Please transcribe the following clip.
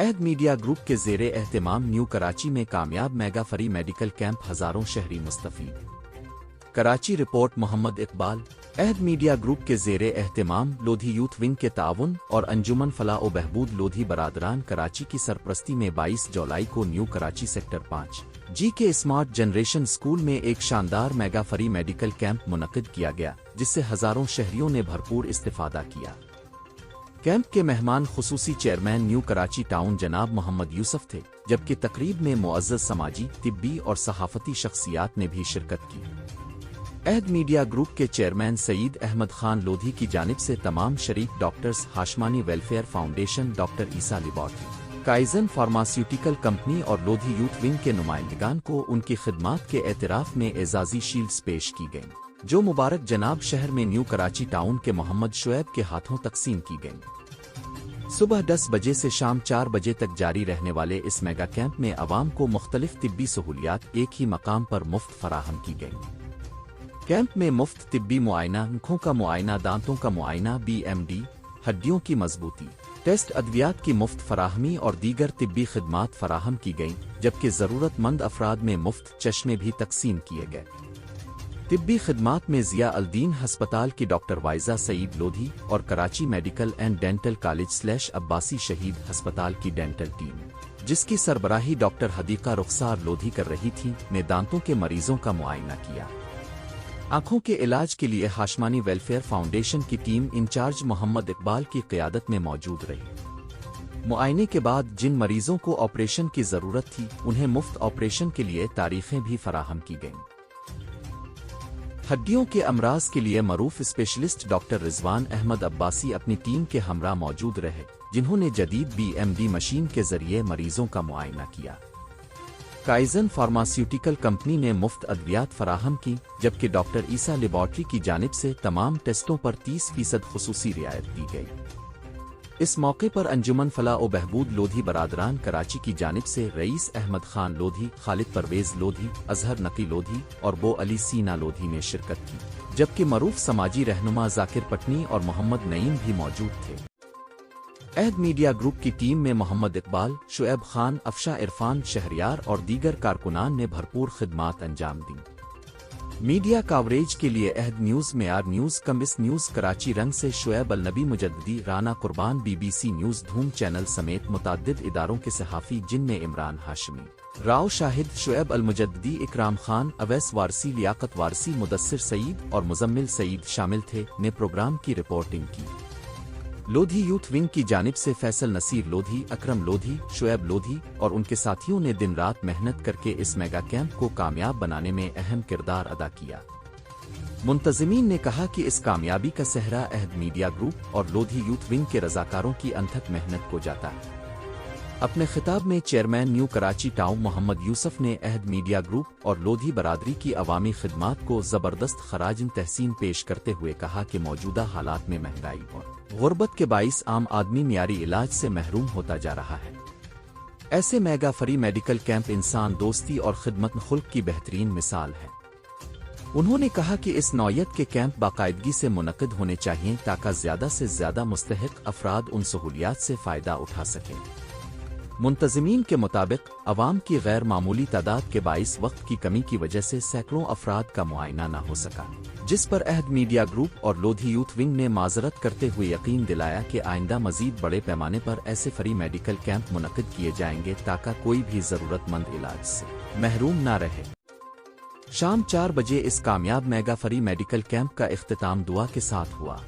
अहद media group के ज़ेरे एहतमाम new Karachi में कामयाब मेगा फ्री मेडिकल कैंप, हज़ारों शहरी मुस्तफ़ीद। कराची रिपोर्ट मोहम्मद इकबाल। अहद मीडिया ग्रुप के ज़ेरे एहतमाम लोधी यूथ विंग के ताउन और अंजुमन फलाह व बहबूद लोधी बरादरान कराची की सरपरस्ती में 22 जुलाई को न्यू कराची सेक्टर 5 जी के स्मार्ट जनरेशन स्कूल में एक शानदार मेगा फ्री मेडिकल कैंप मुनक्किद किया गया, जिससे हज़ारों शहरियों ने भरपूर इस्तिफ़ादा किया। कैंप के मेहमान खुसूसी चेयरमैन न्यू कराची टाउन जनाब मोहम्मद यूसुफ थे, जबकि तकरीब में मुअज़्ज़ज़ समाजी, तिब्बी और सहाफ़ती शख्सियात ने भी शिरकत की। अहद मीडिया ग्रुप के चेयरमैन सईद अहमद खान लोधी की जानिब से तमाम शरीक डॉक्टर्स, हाशमानी वेलफेयर फाउंडेशन, डॉक्टर ईसा लेबॉरेटरी, काइजन फार्मास्यूटिकल कंपनी और लोधी यूथ विंग के नुमाइंदगान को उनकी खिदमात के एतराफ़ में एजाज़ी शील्ड्स पेश की गईं, जो मुबारक जनाब शहर में न्यू कराची टाउन के मोहम्मद शुएब के हाथों तकसीम की गईं। सुबह 10 बजे से शाम 4 बजे तक जारी रहने वाले इस मेगा कैंप में अवाम को मुख्तलिफ तिब्बी सहूलियात एक ही मकाम पर मुफ्त फराहम की गईं। कैंप में मुफ्त तिब्बी मुआयना, आँखों का मुआयना, दांतों का मुआयना, BMD, हड्डियों की मजबूती, टेस्ट, अद्वियात की मुफ्त फराहमी और दीगर तिब्बी खिदमात फराहम की गईं, जबकि ज़रूरतमंद अफराद में मुफ्त चश्मे भी तकसीम किए गए। तिब्बी खिदमात में ज़िया अल-दीन हस्पताल की डॉक्टर वाइजा सईद लोधी और Karachi medical and dental college / Abbasi शहीद हस्पताल की डेंटल टीम, जिसकी सरबराही डॉक्टर हदीका रुखसार लोधी कर रही थी, ने दांतों के मरीजों का मुआयना किया। आंखों के इलाज के लिए हाशमानी वेलफेयर फाउंडेशन की टीम इंचार्ज मोहम्मद इकबाल की क़यादत में मौजूद रही। मुआयने के बाद जिन मरीजों को ऑपरेशन की ज़रूरत थी, उन्हें मुफ्त ऑपरेशन के लिए तारीखें भी फराहम की गईं। हड्डियों के अमराज के लिए मरूफ स्पेशलिस्ट डॉक्टर रिजवान अहमद अब्बासी अपनी टीम के हमरा मौजूद रहे, जिन्होंने जदीद BMD मशीन के जरिए मरीजों का मुआयना किया। काइजन फार्मास्यूटिकल कंपनी ने मुफ्त अद्वियात फराहम की, जबकि डॉक्टर ईसा लेबॉरेटरी की जानिब से तमाम टेस्टों पर 30% खुसूसी रियायत दी गई। इस मौके पर अंजुमन फलाह व बहबूद लोधी बरादरान कराची की जानिब से रईस अहमद खान लोधी, खालिद परवेज लोधी, अजहर नकी लोधी और बो अली सीना लोधी ने शिरकत की, जबकि मरूफ समाजी रहनुमा जाकिर पटनी और मोहम्मद नईम भी मौजूद थे। अहद मीडिया ग्रुप की टीम में मोहम्मद इकबाल, शुएब खान, अफशा इरफान, शहरियार और दीगर कारकुनान ने भरपूर खिदमात अंजाम दी। मीडिया कवरेज के लिए अहद न्यूज़, मेआर न्यूज़, कमिस न्यूज़ कराची, रंग से शुएब अल-नबी मुजद्दी, राना कुर्बान, BBC न्यूज़, धूम चैनल समेत मुतअद्दिद इदारों के सहाफ़ी, जिनमें इमरान हाशमी, राव शाहिद, शुएब अल-मुजद्दी, इकराम खान, अवैस वारसी, लियाकत वारसी, मुदस्सिर सईद और मुजम्मिल सईद शामिल थे, ने प्रोग्राम की रिपोर्टिंग की। लोधी यूथ विंग की जानिब से फैसल नसीर लोधी, अकरम लोधी, शुएब लोधी और उनके साथियों ने दिन रात मेहनत करके इस मेगा कैंप को कामयाब बनाने में अहम किरदार अदा किया। मुंतज़िमीन ने कहा कि इस कामयाबी का सेहरा अहद मीडिया ग्रुप और लोधी यूथ विंग के रज़ाकारों की अनथक मेहनत को जाता है। अपने खिताब में chairman new Karachi town Mohammad Yusuf ने अहद मीडिया ग्रुप और लोधी बरादरी की अवामी खिदमात को ज़बरदस्त खराज तहसीन पेश करते हुए कहा कि मौजूदा हालात में महंगाई और गुर्बत के बाइस आम आदमी मियारी इलाज से महरूम होता जा रहा है। ऐसे मेगा फ्री मेडिकल कैंप इंसान दोस्ती और खिदमत खुल्क की बेहतरीन मिसाल है। उन्होंने कहा कि इस नौयत के कैंप बाकायदगी से मुनक्किद होने चाहिए, ताकि ज़्यादा से ज़्यादा मुस्तहिक अफराद उन सहूलियात से फ़ायदा उठा सकें। मुंतज़िमीन के मुताबिक अवाम की गैर मामूली तादाद के बाइस वक्त की कमी की वजह से सैकड़ों अफराद का मुआयना न हो सका, जिस पर अहद मीडिया ग्रुप और लोधी यूथ विंग ने माजरत करते हुए यकीन दिलाया कि आइंदा मजीद बड़े पैमाने पर ऐसे फ्री मेडिकल कैंप मुनक्किद किए जाएंगे, ताकि कोई भी ज़रूरतमंद इलाज से महरूम न रहे। शाम 4 बजे इस कामयाब मेगा फ्री मेडिकल कैंप का इख्तिताम दुआ के साथ हुआ।